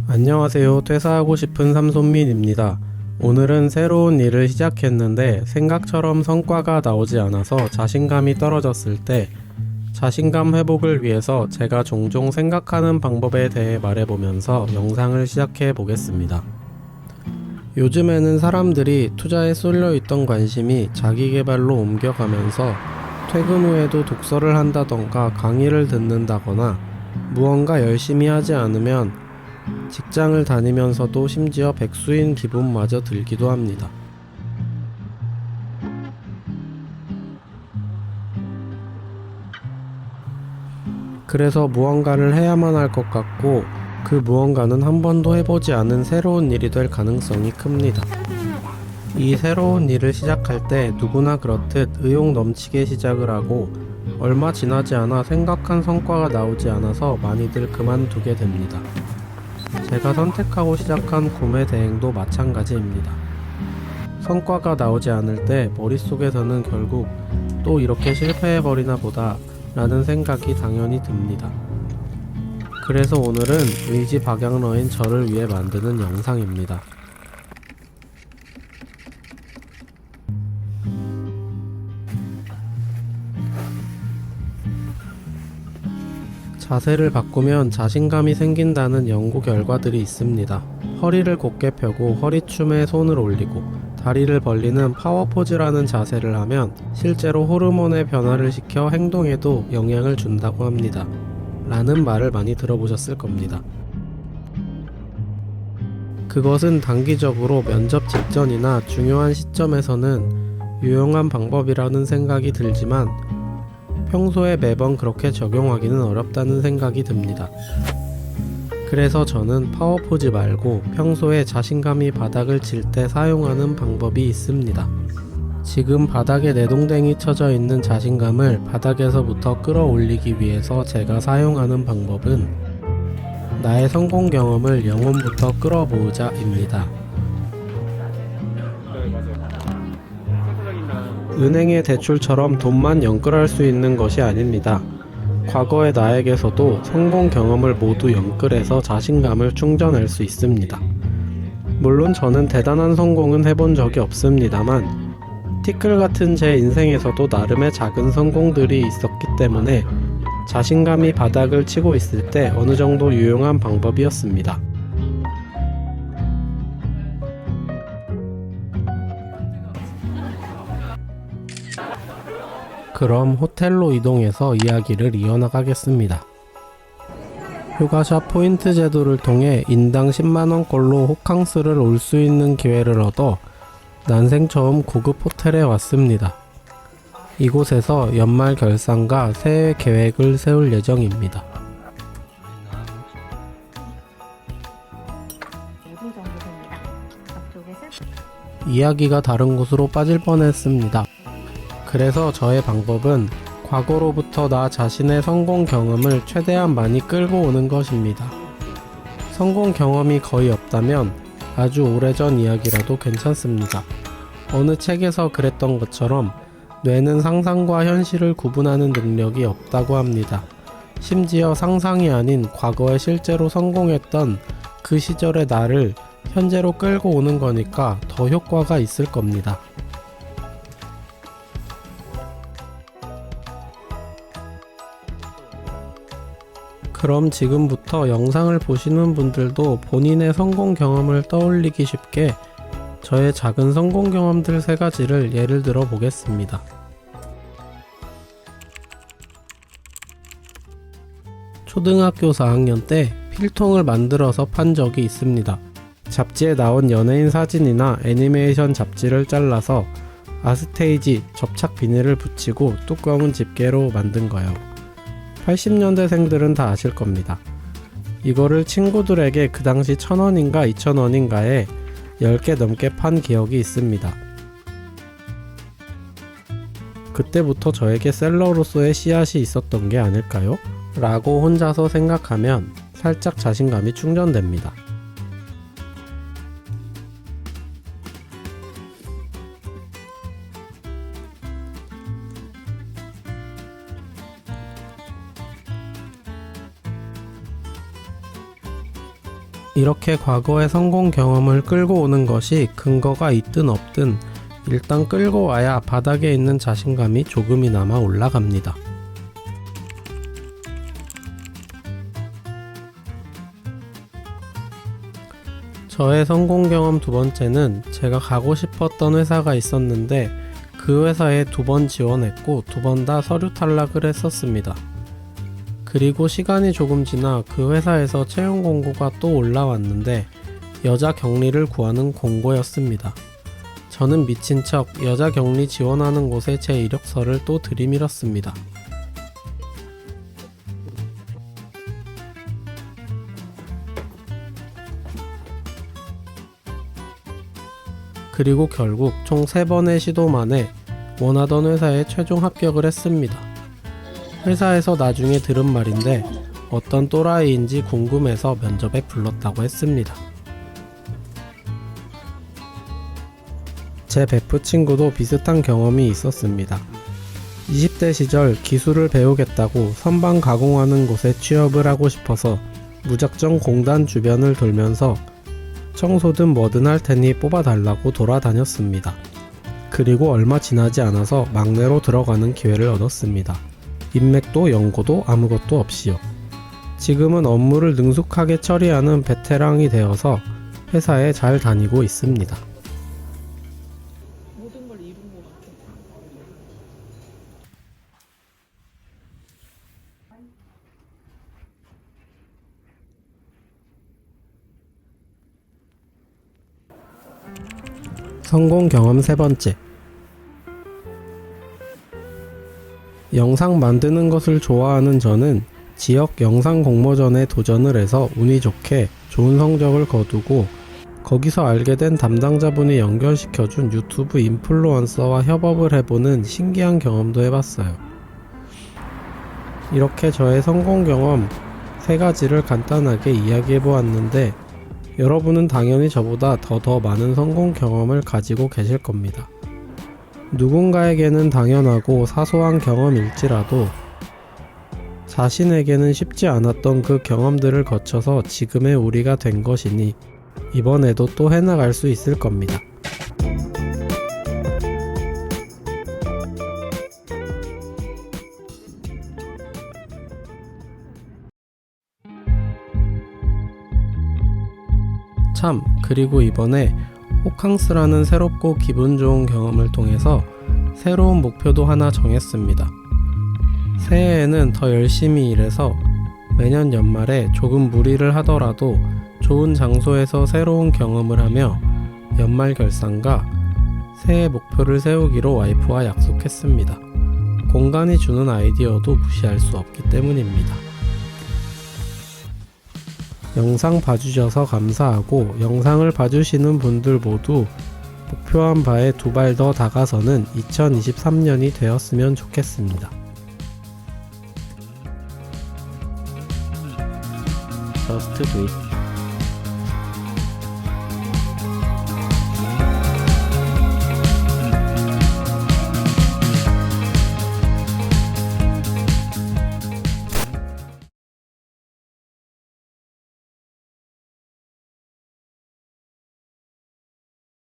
안녕하세요. 퇴사하고 싶은 삼손민입니다. 오늘은 새로운 일을 시작했는데 생각처럼 성과가 나오지 않아서 자신감이 떨어졌을 때 자신감 회복을 위해서 제가 종종 생각하는 방법에 대해 말해보면서 영상을 시작해 보겠습니다. 요즘에는 사람들이 투자에 쏠려있던 관심이 자기계발로 옮겨가면서 퇴근 후에도 독서를 한다던가 강의를 듣는다거나 무언가 열심히 하지 않으면 직장을 다니면서도 심지어 백수인 기분마저 들기도 합니다. 그래서 무언가를 해야만 할 것 같고 그 무언가는 한 번도 해보지 않은 새로운 일이 될 가능성이 큽니다. 이 새로운 일을 시작할 때 누구나 그렇듯 의욕 넘치게 시작을 하고 얼마 지나지 않아 생각한 성과가 나오지 않아서 많이들 그만두게 됩니다. 제가 선택하고 시작한 구매 대행도 마찬가지입니다. 성과가 나오지 않을 때 머릿속에서는 결국 또 이렇게 실패해버리나 보다 라는 생각이 당연히 듭니다. 그래서 오늘은 의지 박양러인 저를 위해 만드는 영상입니다. 자세를 바꾸면 자신감이 생긴다는 연구 결과들이 있습니다. 허리를 곧게 펴고 허리춤에 손을 올리고 다리를 벌리는 파워포즈라는 자세를 하면 실제로 호르몬의 변화를 시켜 행동에도 영향을 준다고 합니다. 라는 말을 많이 들어보셨을 겁니다. 그것은 단기적으로 면접 직전이나 중요한 시점에서는 유용한 방법이라는 생각이 들지만 평소에 매번 그렇게 적용하기는 어렵다는 생각이 듭니다. 그래서 저는 파워포즈 말고 평소에 자신감이 바닥을 칠 때 사용하는 방법이 있습니다. 지금 바닥에 내동댕이 쳐져 있는 자신감을 바닥에서부터 끌어올리기 위해서 제가 사용하는 방법은 나의 성공 경험을 영혼부터 끌어모으자입니다. 은행의 대출처럼 돈만 연끌할 수 있는 것이 아닙니다. 과거의 나에게서도 성공 경험을 모두 연끌해서 자신감을 충전할 수 있습니다. 물론 저는 대단한 성공은 해본 적이 없습니다만 티끌 같은 제 인생에서도 나름의 작은 성공들이 있었기 때문에 자신감이 바닥을 치고 있을 때 어느 정도 유용한 방법이었습니다. 그럼 호텔로 이동해서 이야기를 이어나가겠습니다. 휴가샵 포인트 제도를 통해 인당 10만원꼴로 호캉스를 올 수 있는 기회를 얻어 난생 처음 고급 호텔에 왔습니다. 이곳에서 연말 결산과 새해 계획을 세울 예정입니다. 이야기가 다른 곳으로 빠질 뻔했습니다. 그래서 저의 방법은 과거로부터 나 자신의 성공 경험을 최대한 많이 끌고 오는 것입니다. 성공 경험이 거의 없다면 아주 오래전 이야기라도 괜찮습니다. 어느 책에서 그랬던 것처럼 뇌는 상상과 현실을 구분하는 능력이 없다고 합니다. 심지어 상상이 아닌 과거에 실제로 성공했던 그 시절의 나를 현재로 끌고 오는 거니까 더 효과가 있을 겁니다. 그럼 지금부터 영상을 보시는 분들도 본인의 성공 경험을 떠올리기 쉽게 저의 작은 성공 경험들 3가지를 예를 들어 보겠습니다. 초등학교 4학년 때 필통을 만들어서 판 적이 있습니다. 잡지에 나온 연예인 사진이나 애니메이션 잡지를 잘라서 아스테이지 접착 비닐을 붙이고 뚜껑은 집게로 만든 거예요. 80년대생들은 다 아실 겁니다. 이거를 친구들에게 그 당시 1,000원인가 2,000원인가에 10개 넘게 판 기억이 있습니다. 그때부터 저에게 셀러로서의 씨앗이 있었던 게 아닐까요? 라고 혼자서 생각하면 살짝 자신감이 충전됩니다. 이렇게 과거의 성공 경험을 끌고 오는 것이 근거가 있든 없든 일단 끌고 와야 바닥에 있는 자신감이 조금이나마 올라갑니다. 저의 성공 경험 두 번째는 제가 가고 싶었던 회사가 있었는데 그 회사에 2번 지원했고 2번 다 서류 탈락을 했었습니다. 그리고 시간이 조금 지나 그 회사에서 채용 공고가 또 올라왔는데 여자 격리를 구하는 공고였습니다. 저는 미친 척 여자 격리 지원하는 곳에 제 이력서를 또 들이밀었습니다. 그리고 결국 총 3번의 시도 만에 원하던 회사에 최종 합격을 했습니다. 회사에서 나중에 들은 말인데 어떤 또라이인지 궁금해서 면접에 불렀다고 했습니다. 제 베프 친구도 비슷한 경험이 있었습니다. 20대 시절 기술을 배우겠다고 선반 가공하는 곳에 취업을 하고 싶어서 무작정 공단 주변을 돌면서 청소든 뭐든 할 테니 뽑아달라고 돌아다녔습니다. 그리고 얼마 지나지 않아서 막내로 들어가는 기회를 얻었습니다. 인맥도 연고도 아무것도 없이요. 지금은 업무를 능숙하게 처리하는 베테랑이 되어서 회사에 잘 다니고 있습니다. 모든 걸 이룬 것 같아. 성공 경험 3번째. 영상 만드는 것을 좋아하는 저는 지역 영상 공모전에 도전을 해서 운이 좋게 좋은 성적을 거두고 거기서 알게 된 담당자분이 연결시켜준 유튜브 인플루언서와 협업을 해보는 신기한 경험도 해봤어요. 이렇게 저의 성공 경험 3가지를 간단하게 이야기해보았는데 여러분은 당연히 저보다 더 많은 성공 경험을 가지고 계실 겁니다. 누군가에게는 당연하고 사소한 경험일지라도 자신에게는 쉽지 않았던 그 경험들을 거쳐서 지금의 우리가 된 것이니 이번에도 또 해나갈 수 있을 겁니다. 참, 그리고 이번에 호캉스라는 새롭고 기분 좋은 경험을 통해서 새로운 목표도 하나 정했습니다. 새해에는 더 열심히 일해서 매년 연말에 조금 무리를 하더라도 좋은 장소에서 새로운 경험을 하며 연말 결산과 새해 목표를 세우기로 와이프와 약속했습니다. 공간이 주는 아이디어도 무시할 수 없기 때문입니다. 영상 봐주셔서 감사하고 영상을 봐주시는 분들 모두 목표한 바에 2발 더 다가서는 2023년이 되었으면 좋겠습니다. Just do it.